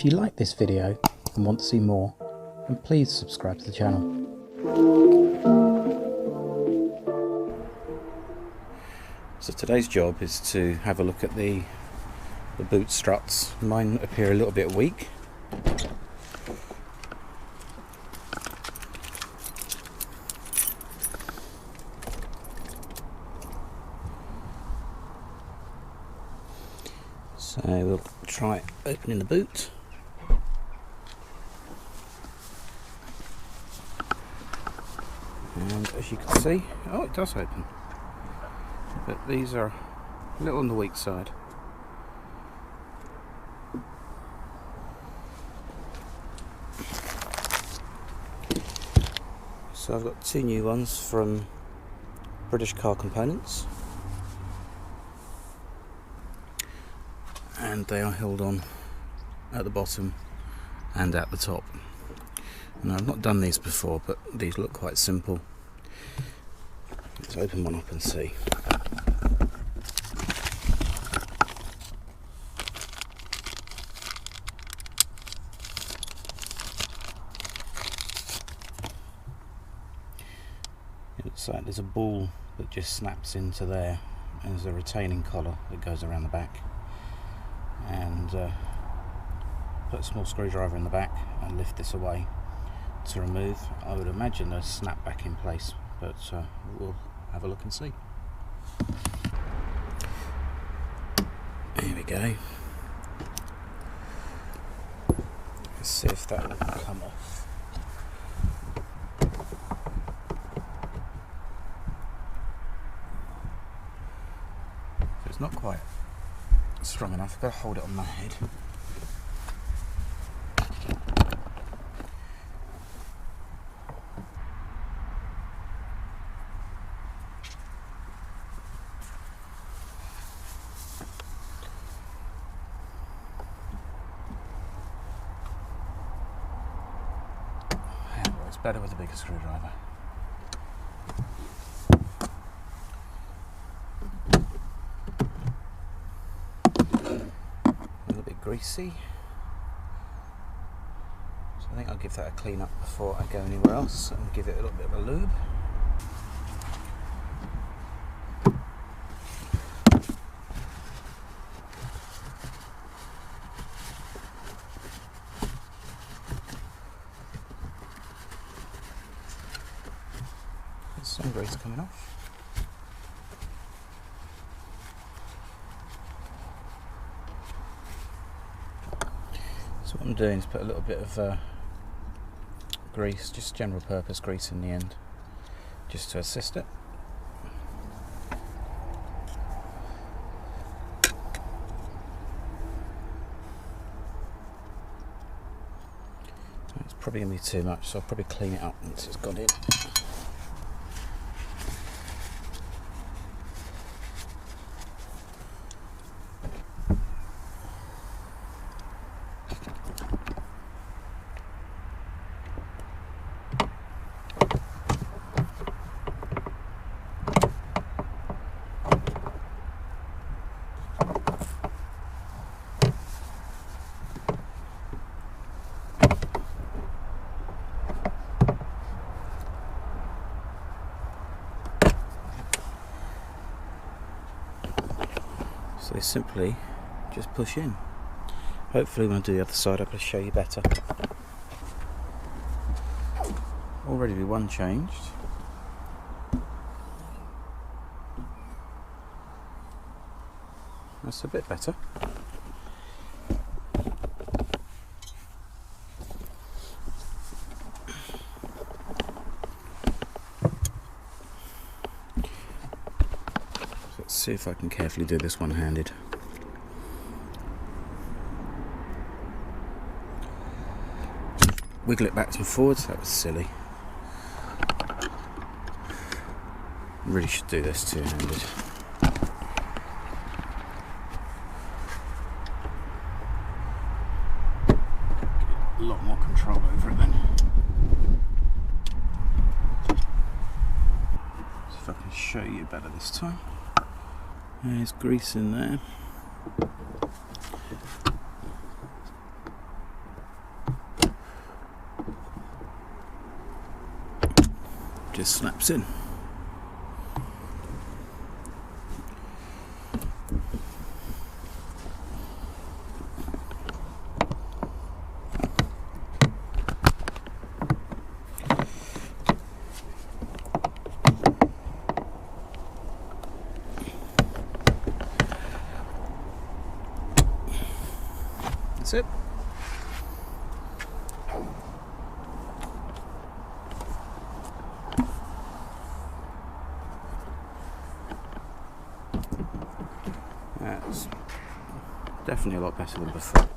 If you like this video and want to see more, then please subscribe to the channel. So today's job is to have a look at the boot struts. Mine appear a little bit weak. So we'll try opening the boot. And as you can see, oh, it does open. But these are a little on the weak side. So I've got two new ones from British Car Components. And they are held on at the bottom and at the top. Now, I've not done these before, but these look quite simple. Let's open one up and see. It looks like there's a ball that just snaps into there, and there's a retaining collar that goes around the back. And put a small screwdriver in the back and lift this away to remove. I would imagine they'll snap back in place, but we'll have a look and see. Here we go. Let's see if that will come off. So it's not quite strong enough. I've got to hold it on my head. It's better with a bigger screwdriver. Greasy, so I think I'll give that a clean up before I go anywhere else and give it a little bit of a lube. There's some grease coming off. So what I'm doing is put a little bit of grease, just general purpose grease in the end, just to assist it. It's probably going to be too much, so I'll probably clean it up once it's gone in. So simply just push in. Hopefully when I do the other side I can show you better. Already be one changed. That's a bit better. Let's see if I can carefully do this one-handed. Wiggle it backwards and forwards, that was silly. Really should do this two-handed. A lot more control over it then. See if I can show you better this time. There's grease in there. just snaps in. That's it. That's definitely a lot better than before.